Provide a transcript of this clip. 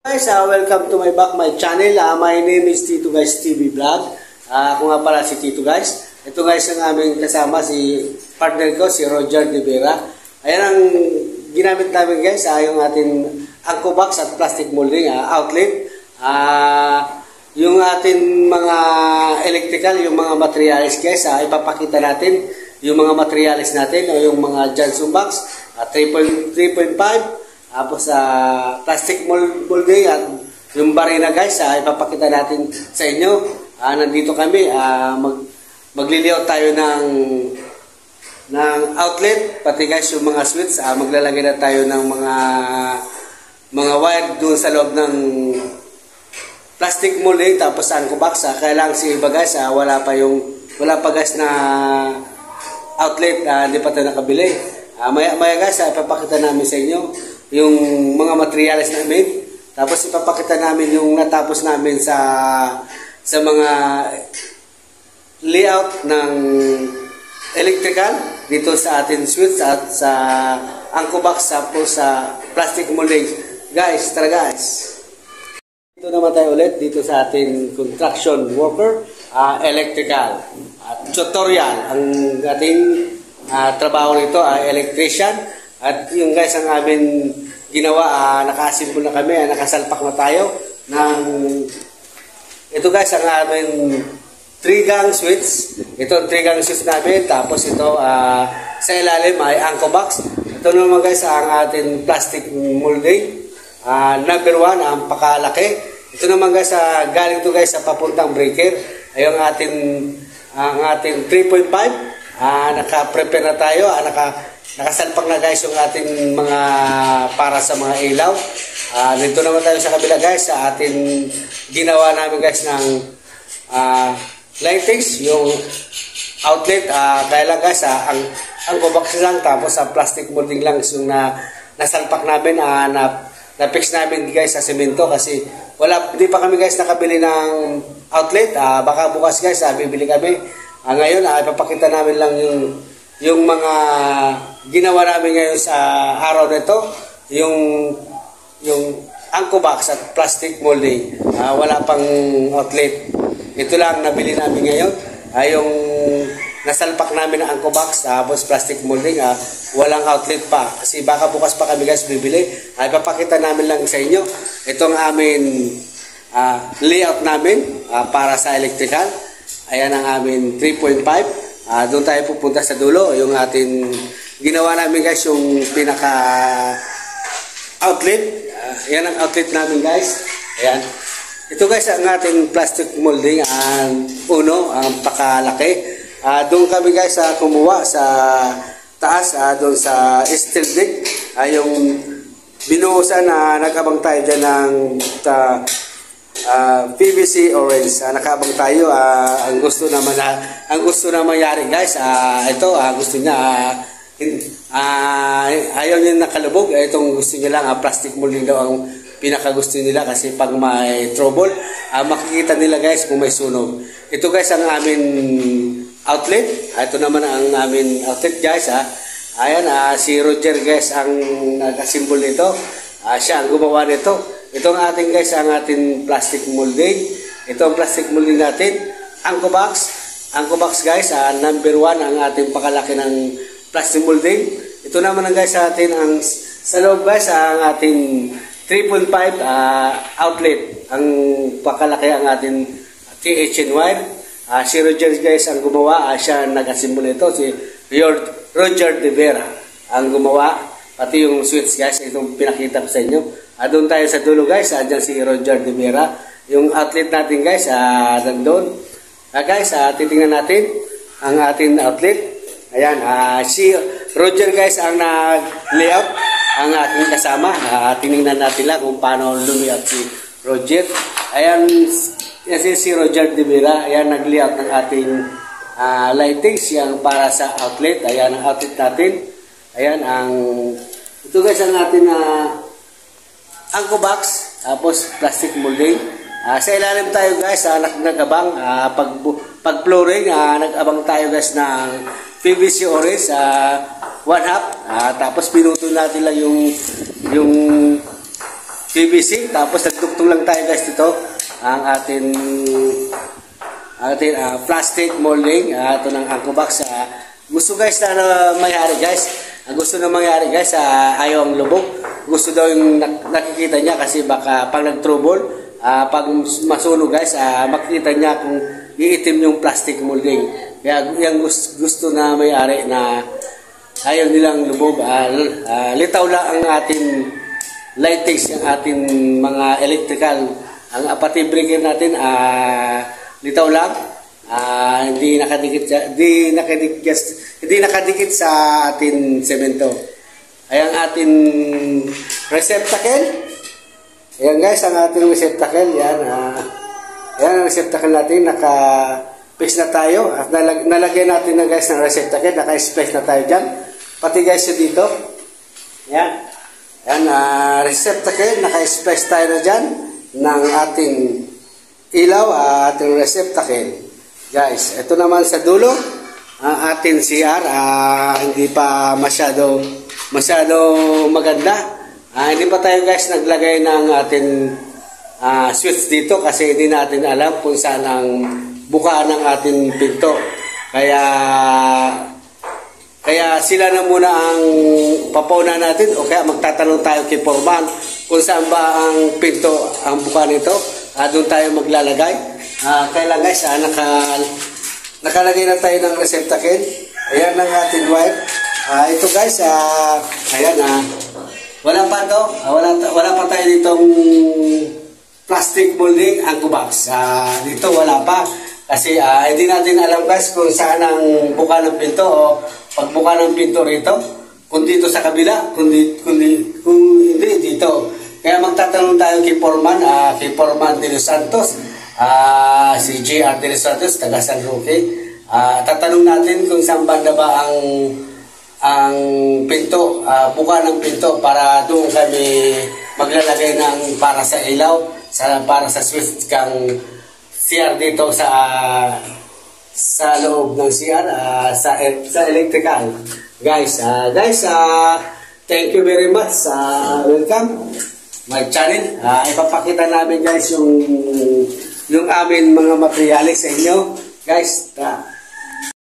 Guys, welcome to my channel. My name is Tito Guys TV Vlog. Ako nga pala si Tito Guys. Ito guys ang aming kasama, si partner ko, si Roger De Vera. Ayan ang ginamit namin guys, yung ating Anko box at plastic molding outlet. Yung ating mga electrical, yung mga materials guys, ipapakita natin yung mga materials natin o yung mga Johnson box 3.5. Tapos plastic molding at yung barina guys, ipapakita natin sa inyo. Nandito kami, magliliot tayo ng outlet, pati guys yung mga switch, maglalagay na tayo ng mga wire doon sa loob ng plastic molding. Tapos Anko box, kaya lang si iba guys, wala pa guys na outlet, hindi pa tayo nakabili. Maya guys, ipapakita namin sa inyo yung mga materials namin. Tapos ipapakita namin yung natapos namin sa mga layout ng electrical dito sa ating switch at sa Anko box tapos sa plastic molding. Guys, tara guys. Dito naman tayo ulit dito sa ating construction worker, electrical tutorial. Ang ating trabaho nito ay electrician. At yung guys ang amin ginawa, naka-assemble na kami, nakasalpak na tayo ng ito guys ang amin 3-gang switch. Ito ang 3-gang switch namin. Tapos ito sa ilalim ay Anko box. Ito naman guys ang ating plastic molding, number 1 ang pakalaki. Ito naman guys galing to guys sa papuntang breaker ay ang ating 3.5. Naka-prepare na tayo, nakasalpak na guys yung ating mga para sa mga ilaw. Dito naman tayo sa kabila guys, sa ating ginawa namin guys ng lightings, yung outlet. Kaya lang guys, ang Anko box lang, tapos ang plastic molding lang yung nasalpak namin, na-fix namin guys sa semento kasi hindi pa kami guys nakabili ng outlet. Baka bukas guys, bibili kami. Ngayon, ipapakita namin lang yung mga ginawa namin ngayon sa araw na ito, yung Anko box at plastic molding. Wala pang outlet. Ito lang nabili namin ngayon. Yung nasalpak namin ang Anko box tapos plastic molding, walang outlet pa. Kasi baka bukas pa kami guys bibili. Ipapakita namin lang sa inyo. Itong amin layout namin para sa electrical. Ayan ang amin 3.5. Doon tayo pupunta sa dulo. Yung ating ginawa namin guys, yung pinaka outlet. Ayan ang outlet namin guys. Ayan. Ito guys ang ating plastic molding. Uno, ang pakalaki. Doon kami guys kumuha sa taas. Doon sa steel deck. Yung binuhusan nag-abang tayo dyan ng PVC orange. Nakabang tayo. Ang gusto na mangyari guys, ito gusto niya ayaw niya nakalubog. Itong gusto niya lang plastic molding daw ang pinaka gusto nila kasi pag may trouble makikita nila guys kung may sunog. Ito guys ang amin outlet. Ito naman ang amin outlet guys. Ayan, si Roger guys ang nag-assemble nito. Siya ang gumawa nito. Ito ang ating guys, ang ating plastic molding. Ito ang plastic molding natin. Anko box. Anko box guys, number 1 ang ating pakalaki ng plastic molding. Ito naman ang guys sa atin ang sa loob guys, ang ating 3.5 outlet. Ang pakalaki ang ating THN wire. Si Roger guys ang gumawa. Siya nag-assemble nito. Si Roger De Vera ang gumawa. Pati yung switch guys, itong pinakita ko sa inyo. Doon tayo sa dulo guys, dyan si Roger De Vera. Yung outlet natin guys, nandun. Guys, titingnan natin ang ating outlet. Ayan, si Roger guys ang nag-layout, ang ating kasama. Tinignan natin lang kung paano lumiyout si Roger. Ayan, si Roger De Vera, ayan nag-layout ng ating lightings, yung para sa outlet. Ayan ang outlet natin. Ayan, ito guys ang ating Anko box, tapos plastic molding. Sa ilalim tayo guys, nag-abang pag flooring, nag-abang tayo guys ng PVC orange, 1/2. Tapos pinuto natin lang yung PVC. Tapos nagduktong lang tayo guys dito ang ating plastic molding. Ito ng Angko Box. Gusto guys na mangyari guys. Gusto na mangyari guys, ayaw ang lubog. Gusto daw yung nakikita niya kasi baka pag nag-trouble, pag masunog guys, makikita niya kung iitim yung plastic molding. Kaya yung gusto na may-ari na ayaw nilang lubog. Litaw lang ang ating lightings, yung ating mga electrical. Ang pati breaker natin, litaw lang. Hindi nakadikit sa ating semento. Ayan ating receptacle. Ayan guys, ang ating receptacle. Yan, ayan ang receptacle natin. Naka-fix na tayo. At nalagyan natin na guys ng receptacle. Naka-space na tayo dyan. Pati guys yung dito. Ayan. Ayan, receptacle. Naka-space tayo na dyan ng ating ilaw, ating receptacle. Guys, ito naman sa dulo, ang ating CR, hindi pa masyado maganda. Hindi pa tayo guys naglagay ng ating switch dito kasi hindi natin alam kung saan ang buka ng ating pinto. Kaya sila na muna ang papuna natin o kaya magtatanong tayo kay Foreman kung saan ba ang pinto, ang buka nito. Doon tayo maglalagay. Kailan guys, nakalagay na tayo ng receptacle. Ayan ang ating wire. Ito guys, ayan, wala pa tayo ditong plastic molding Angko Box. Dito wala pa. Kasi hindi natin alam guys kung saan ang buka ng pinto o pagbuka ng pinto rito. Kung dito sa kabila, kung hindi dito. Kaya magtatanong tayo kay Foreman de los Santos. Si JR de los Santos, taga San Roque. Tatanong natin kung saan banda ba ang pinto, buka ng pinto para doon kami maglalagay ng para sa ilaw, para sa switch kang CR dito sa loob ng CR, sa electrical. Guys, thank you very much. Welcome my channel. Ipapakita namin guys yung aming mga materyales sa inyo. Guys,